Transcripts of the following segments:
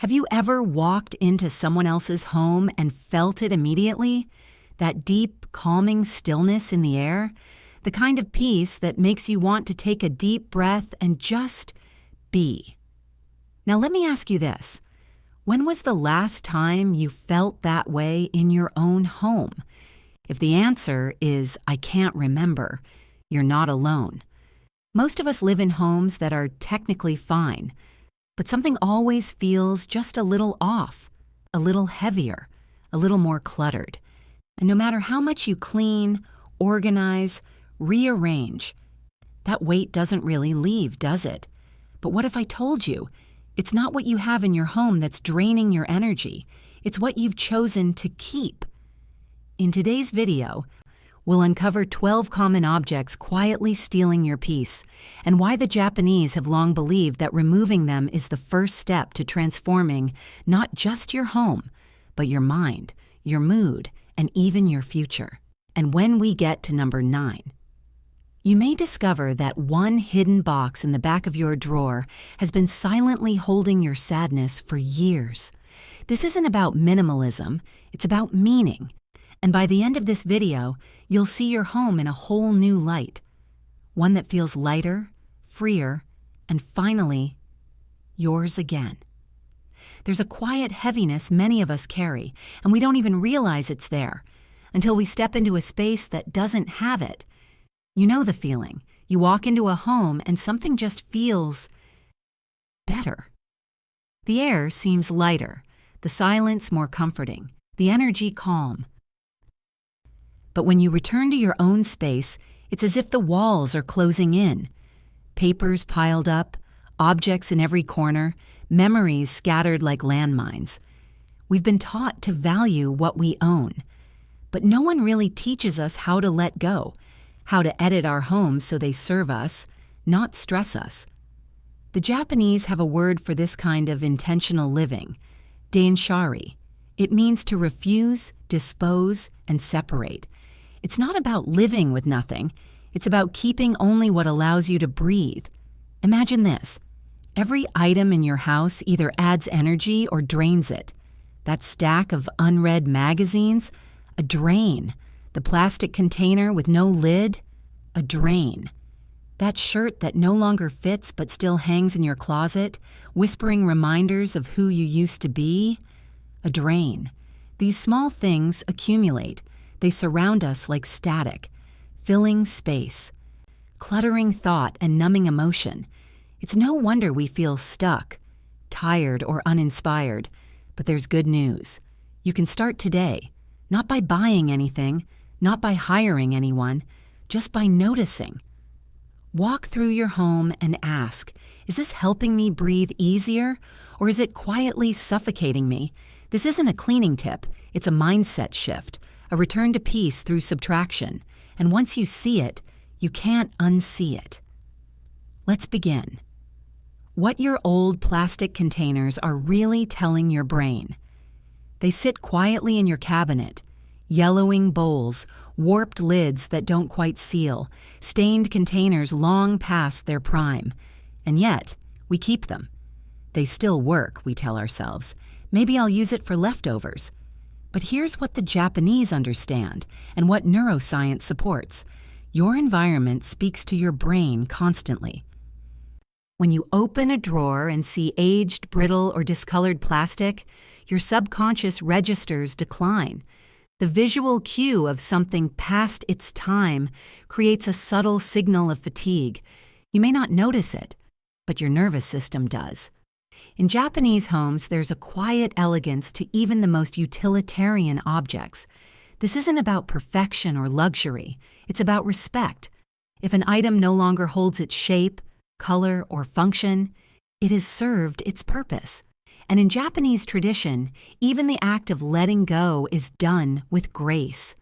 Have you ever walked into someone else's home and felt it immediately? That deep, calming stillness in the air? The kind of peace that makes you want to take a deep breath and just be. Now let me ask you this. When was the last time you felt that way in your own home? If the answer is, I can't remember, you're not alone. Most of us live in homes that are technically fine, but something always feels just a little off, a little heavier, a little more cluttered. And no matter how much you clean, organize, rearrange, that weight doesn't really leave, does it? But what if I told you, it's not what you have in your home that's draining your energy, it's what you've chosen to keep. In today's video, we'll uncover 12 common objects quietly stealing your peace, and why the Japanese have long believed that removing them is the first step to transforming not just your home, but your mind, your mood, and even your future. And when we get to number 9, you may discover that one hidden box in the back of your drawer has been silently holding your sadness for years. This isn't about minimalism, it's about meaning. And by the end of this video, you'll see your home in a whole new light. One that feels lighter, freer, and finally, yours again. There's a quiet heaviness many of us carry, and we don't even realize it's there until we step into a space that doesn't have it. You know the feeling. You walk into a home and something just feels better. The air seems lighter, the silence more comforting, the energy calm. But when you return to your own space, it's as if the walls are closing in. Papers piled up, objects in every corner, memories scattered like landmines. We've been taught to value what we own, but no one really teaches us how to let go, how to edit our homes so they serve us, not stress us. The Japanese have a word for this kind of intentional living, danshari. It means to refuse, dispose, and separate. It's not about living with nothing. It's about keeping only what allows you to breathe. Imagine this. Every item in your house either adds energy or drains it. That stack of unread magazines, a drain. The plastic container with no lid, a drain. That shirt that no longer fits but still hangs in your closet, whispering reminders of who you used to be, a drain. These small things accumulate. They surround us like static, filling space, cluttering thought and numbing emotion. It's no wonder we feel stuck, tired, or uninspired. But there's good news. You can start today, not by buying anything, not by hiring anyone, just by noticing. Walk through your home and ask, is this helping me breathe easier, or is it quietly suffocating me? This isn't a cleaning tip, it's a mindset shift. A return to peace through subtraction, and once you see it, you can't unsee it. Let's begin. What your old plastic containers are really telling your brain. They sit quietly in your cabinet, yellowing bowls, warped lids that don't quite seal, stained containers long past their prime, and yet we keep them. They still work, we tell ourselves. Maybe I'll use it for leftovers. But here's what the Japanese understand and what neuroscience supports. Your environment speaks to your brain constantly. When you open a drawer and see aged, brittle, or discolored plastic, your subconscious registers decline. The visual cue of something past its time creates a subtle signal of fatigue. You may not notice it, but your nervous system does. In Japanese homes, there's a quiet elegance to even the most utilitarian objects. This isn't about perfection or luxury. It's about respect. If an item no longer holds its shape, color, or function, it has served its purpose. And in Japanese tradition, even the act of letting go is done with grace.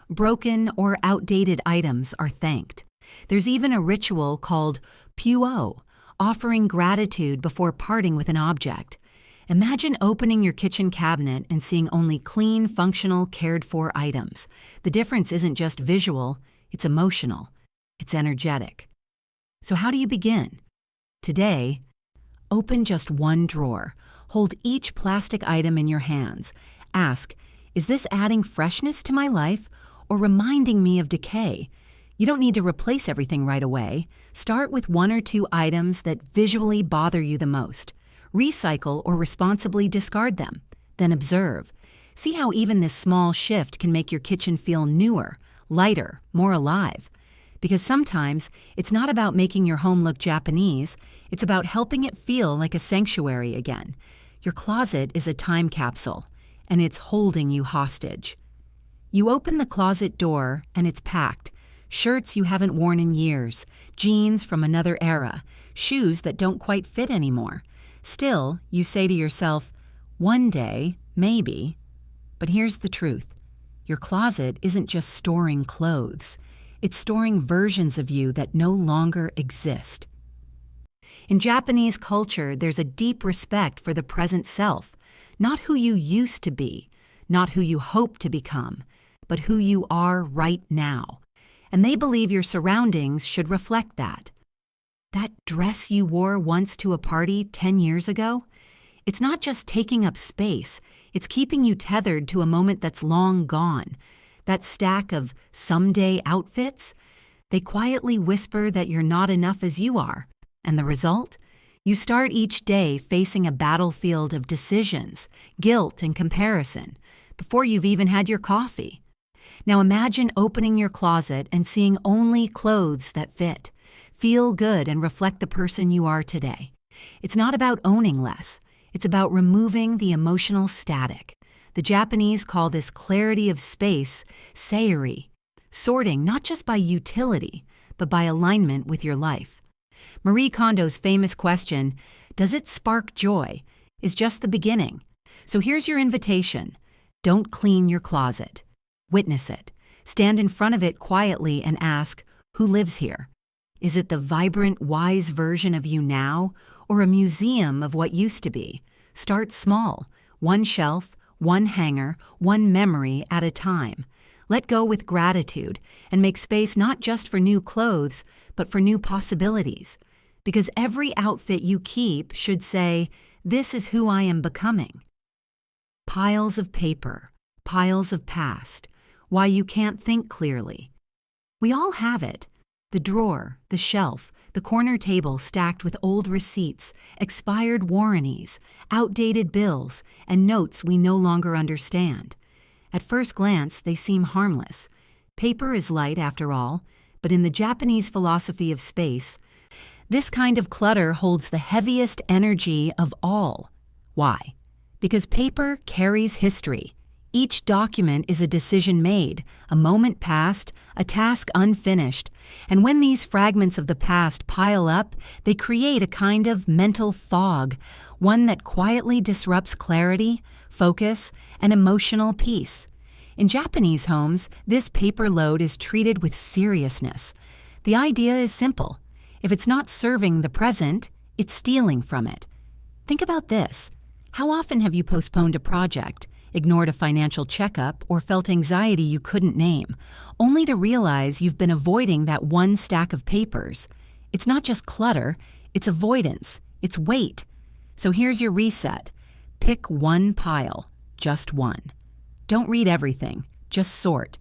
Broken or outdated items are thanked. There's even a ritual called puo, offering gratitude before parting with an object. Imagine opening your kitchen cabinet and seeing only clean, functional, cared-for items. The difference isn't just visual, it's emotional, it's energetic. So how do you begin? Today, open just one drawer. Hold each plastic item in your hands. Ask, is this adding freshness to my life or reminding me of decay? You don't need to replace everything right away. Start with 1 or 2 items that visually bother you the most. Recycle or responsibly discard them. Then observe. See how even this small shift can make your kitchen feel newer, lighter, more alive. Because sometimes it's not about making your home look Japanese, it's about helping it feel like a sanctuary again. Your closet is a time capsule, and it's holding you hostage. You open the closet door, and it's packed. Shirts you haven't worn in years, jeans from another era, shoes that don't quite fit anymore. Still, you say to yourself, one day, maybe. But here's the truth. Your closet isn't just storing clothes. It's storing versions of you that no longer exist. In Japanese culture, there's a deep respect for the present self, not who you used to be, not who you hope to become, but who you are right now. And they believe your surroundings should reflect that. That dress you wore once to a party 10 years ago? It's not just taking up space, it's keeping you tethered to a moment that's long gone. That stack of someday outfits? They quietly whisper that you're not enough as you are. And the result? You start each day facing a battlefield of decisions, guilt, and comparison before you've even had your coffee. Now imagine opening your closet and seeing only clothes that fit, feel good, and reflect the person you are today. It's not about owning less. It's about removing the emotional static. The Japanese call this clarity of space seiri, sorting not just by utility, but by alignment with your life. Marie Kondo's famous question, does it spark joy, is just the beginning. So here's your invitation. Don't clean your closet. Witness it. Stand in front of it quietly and ask, who lives here? Is it the vibrant, wise version of you now, or a museum of what used to be? Start small. One shelf, one hanger, one memory at a time. Let go with gratitude and make space not just for new clothes, but for new possibilities. Because every outfit you keep should say, this is who I am becoming. Piles of paper, piles of past, why you can't think clearly. We all have it. The drawer, the shelf, the corner table stacked with old receipts, expired warranties, outdated bills, and notes we no longer understand. At first glance, they seem harmless. Paper is light after all, but in the Japanese philosophy of space, this kind of clutter holds the heaviest energy of all. Why? Because paper carries history. Each document is a decision made, a moment passed, a task unfinished, and when these fragments of the past pile up, they create a kind of mental fog, one that quietly disrupts clarity, focus, and emotional peace. In Japanese homes, this paper load is treated with seriousness. The idea is simple. If it's not serving the present, it's stealing from it. Think about this. How often have you postponed a project, ignored a financial checkup, or felt anxiety you couldn't name, only to realize you've been avoiding that one stack of papers? It's not just clutter, it's avoidance, it's weight. So here's your reset. Pick one pile, just one. Don't read everything, just sort.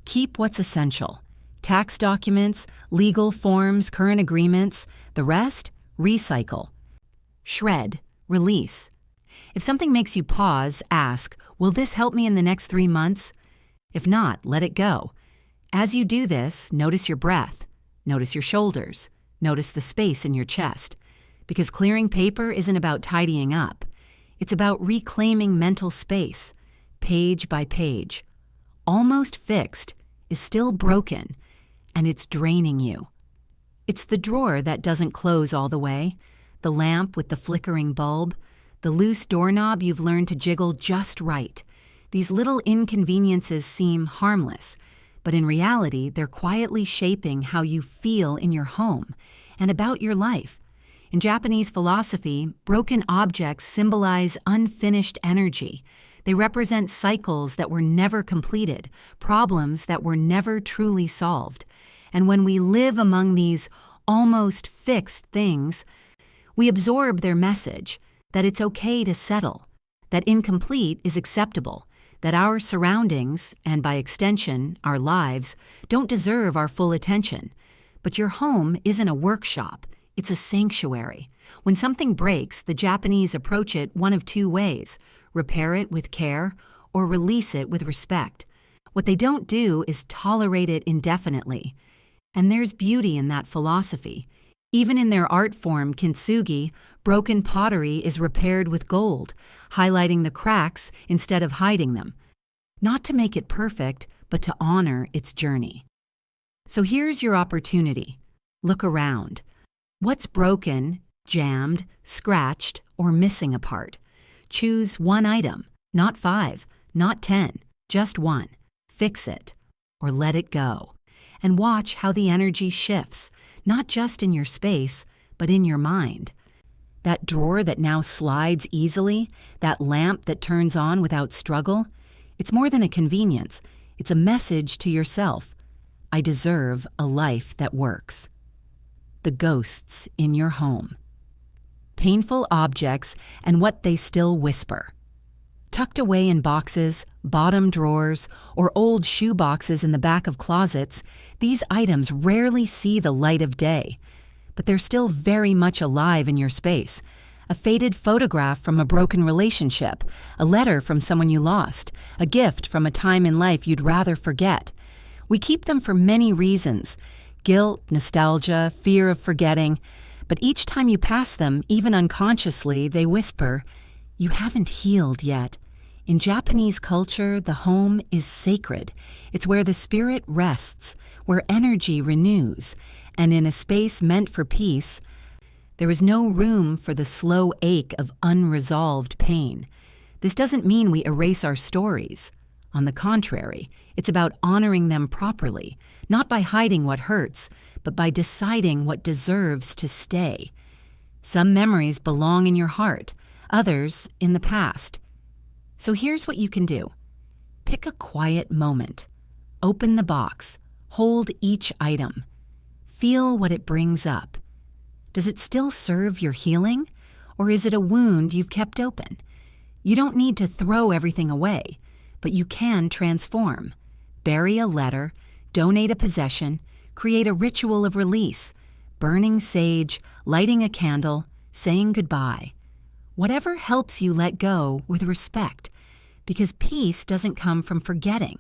Keep what's essential. Tax documents, legal forms, current agreements. The rest, recycle. Shred, release. If something makes you pause, ask, will this help me in the next 3 months? If not, let it go. As you do this, notice your breath. Notice your shoulders. Notice the space in your chest. Because clearing paper isn't about tidying up. It's about reclaiming mental space, page by page. Almost fixed is still broken, and it's draining you. It's the drawer that doesn't close all the way, the lamp with the flickering bulb, the loose doorknob you've learned to jiggle just right. These little inconveniences seem harmless, but in reality, they're quietly shaping how you feel in your home and about your life. In Japanese philosophy, broken objects symbolize unfinished energy. They represent cycles that were never completed, problems that were never truly solved. And when we live among these almost fixed things, we absorb their message. that it's okay to settle, that incomplete is acceptable, that our surroundings, and by extension, our lives, don't deserve our full attention. But your home isn't a workshop, it's a sanctuary. When something breaks, the Japanese approach it one of two ways: repair it with care or release it with respect. What they don't do is tolerate it indefinitely. And there's beauty in that philosophy. Even in their art form, kintsugi, broken pottery is repaired with gold, highlighting the cracks instead of hiding them. Not to make it perfect, but to honor its journey. So here's your opportunity. Look around. What's broken, jammed, scratched, or missing a part? Choose one item, not 5, not 10, just one. Fix it, or let it go. And watch how the energy shifts, not just in your space, but in your mind. That drawer that now slides easily, that lamp that turns on without struggle, it's more than a convenience. It's a message to yourself. I deserve a life that works. The ghosts in your home. Painful objects and what they still whisper. Tucked away in boxes, bottom drawers, or old shoe boxes in the back of closets, these items rarely see the light of day. But they're still very much alive in your space. A faded photograph from a broken relationship, a letter from someone you lost, a gift from a time in life you'd rather forget. We keep them for many reasons: guilt, nostalgia, fear of forgetting. But each time you pass them, even unconsciously, they whisper, "You haven't healed yet." In Japanese culture, the home is sacred. It's where the spirit rests, where energy renews, and in a space meant for peace, there is no room for the slow ache of unresolved pain. This doesn't mean we erase our stories. On the contrary, it's about honoring them properly, not by hiding what hurts, but by deciding what deserves to stay. Some memories belong in your heart, others in the past. So here's what you can do. Pick a quiet moment. Open the box. Hold each item. Feel what it brings up. Does it still serve your healing? Or is it a wound you've kept open? You don't need to throw everything away, but you can transform. Bury a letter, donate a possession, create a ritual of release, burning sage, lighting a candle, saying goodbye. Whatever helps you let go with respect, because peace doesn't come from forgetting.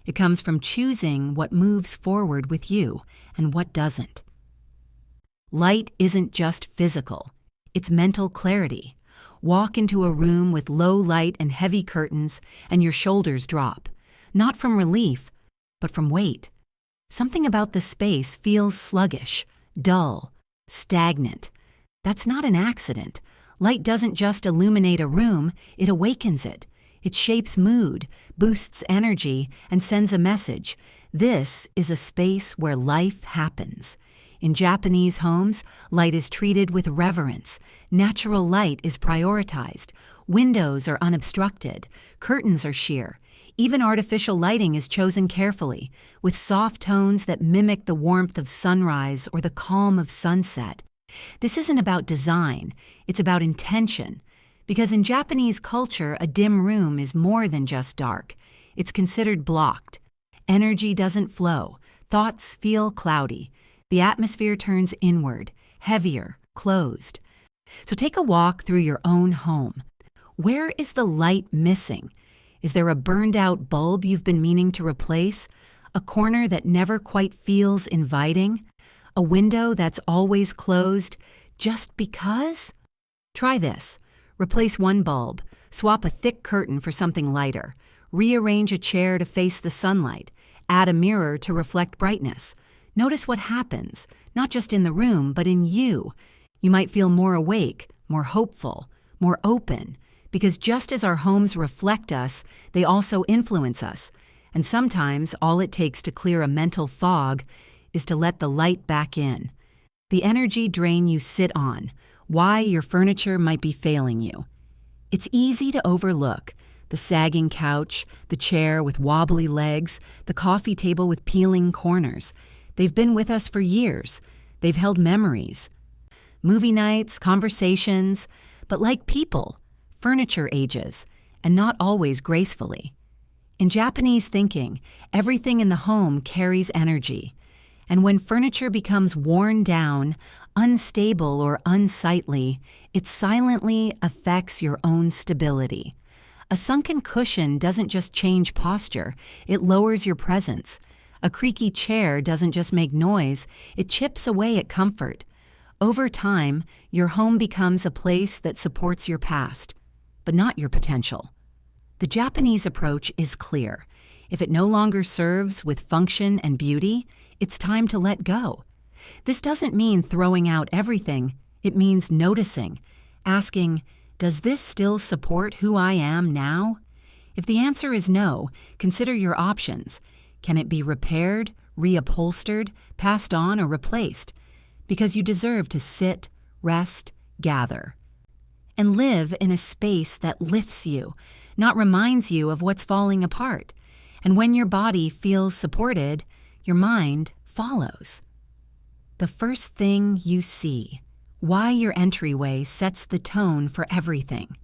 It comes from choosing what moves forward with you and what doesn't. Light isn't just physical, it's mental clarity. Walk into a room with low light and heavy curtains, and your shoulders drop. Not from relief, but from weight. Something about the space feels sluggish, dull, stagnant. That's not an accident. Light doesn't just illuminate a room, it awakens it. It shapes mood, boosts energy, and sends a message. This is a space where life happens. In Japanese homes, light is treated with reverence. Natural light is prioritized. Windows are unobstructed. Curtains are sheer. Even artificial lighting is chosen carefully, with soft tones that mimic the warmth of sunrise or the calm of sunset. This isn't about design, it's about intention. Because in Japanese culture, a dim room is more than just dark. It's considered blocked. Energy doesn't flow. Thoughts feel cloudy. The atmosphere turns inward, heavier, closed. So take a walk through your own home. Where is the light missing? Is there a burned-out bulb you've been meaning to replace? A corner that never quite feels inviting? A window that's always closed just because? Try this. Replace one bulb, swap a thick curtain for something lighter, rearrange a chair to face the sunlight, add a mirror to reflect brightness. Notice what happens, not just in the room, but in you. You might feel more awake, more hopeful, more open, because just as our homes reflect us, they also influence us. And sometimes all it takes to clear a mental fog is to let the light back in. The energy drain you sit on, why your furniture might be failing you. It's easy to overlook the sagging couch, the chair with wobbly legs, the coffee table with peeling corners. They've been with us for years. They've held memories, movie nights, conversations, But like people, furniture ages, and not always gracefully. In Japanese thinking, everything in the home carries energy. And when furniture becomes worn down, unstable, or unsightly, it silently affects your own stability. A sunken cushion doesn't just change posture, it lowers your presence. A creaky chair doesn't just make noise, it chips away at comfort. Over time, your home becomes a place that supports your past, but not your potential. The Japanese approach is clear. If it no longer serves with function and beauty, it's time to let go. This doesn't mean throwing out everything, it means noticing, asking, does this still support who I am now? If the answer is no, consider your options. Can it be repaired, reupholstered, passed on, or replaced? Because you deserve to sit, rest, gather, and live in a space that lifts you, not reminds you of what's falling apart. And when your body feels supported, your mind follows. The first thing you see, why your entryway sets the tone for everything.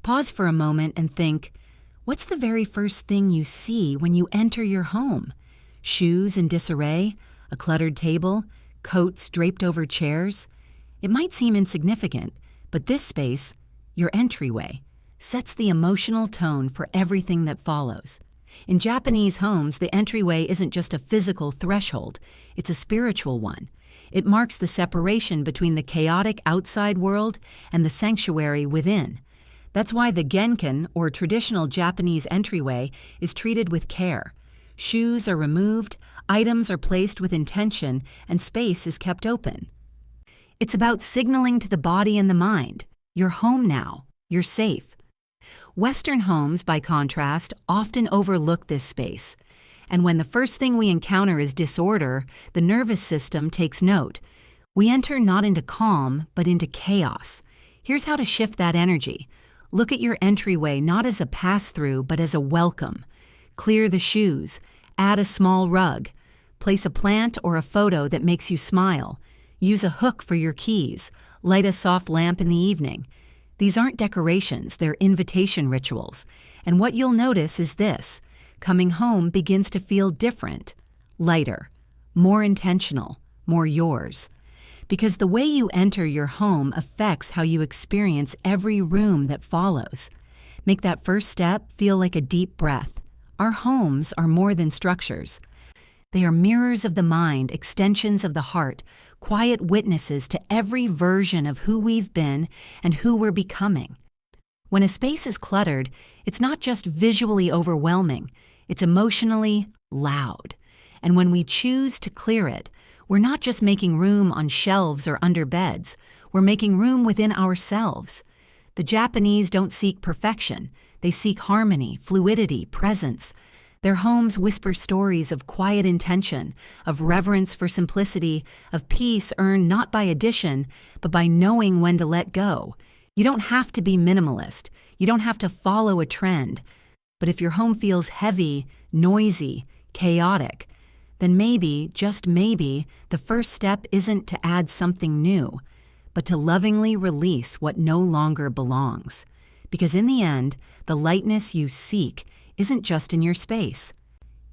Pause for a moment and think, what's the very first thing you see when you enter your home? Shoes in disarray, a cluttered table, coats draped over chairs? It might seem insignificant, but this space, your entryway, sets the emotional tone for everything that follows. In Japanese homes, the entryway isn't just a physical threshold, it's a spiritual one. It marks the separation between the chaotic outside world and the sanctuary within. That's why the genkan, or traditional Japanese entryway, is treated with care. Shoes are removed, items are placed with intention, and space is kept open. It's about signaling to the body and the mind, you're home now, you're safe. Western homes, by contrast, often overlook this space. And when the first thing we encounter is disorder, the nervous system takes note. We enter not into calm, but into chaos. Here's how to shift that energy. Look at your entryway not as a pass-through, but as a welcome. Clear the shoes. Add a small rug. Place a plant or a photo that makes you smile. Use a hook for your keys. Light a soft lamp in the evening. These aren't decorations, they're invitation rituals. And what you'll notice is this. Coming home begins to feel different, lighter, more intentional, more yours. Because the way you enter your home affects how you experience every room that follows. Make that first step feel like a deep breath. Our homes are more than structures. They are mirrors of the mind, extensions of the heart, quiet witnesses to every version of who we've been and who we're becoming. When a space is cluttered, it's not just visually overwhelming, it's emotionally loud. And when we choose to clear it, we're not just making room on shelves or under beds, we're making room within ourselves. The Japanese don't seek perfection, they seek harmony, fluidity, presence. Their homes whisper stories of quiet intention, of reverence for simplicity, of peace earned not by addition, but by knowing when to let go. You don't have to be minimalist. You don't have to follow a trend. But if your home feels heavy, noisy, chaotic, then maybe, just maybe, the first step isn't to add something new, but to lovingly release what no longer belongs. Because in the end, the lightness you seek isn't just in your space.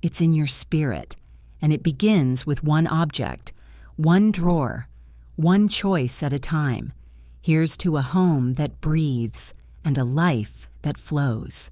It's in your spirit, and it begins with one object, one drawer, one choice at a time. Here's to a home that breathes and a life that flows.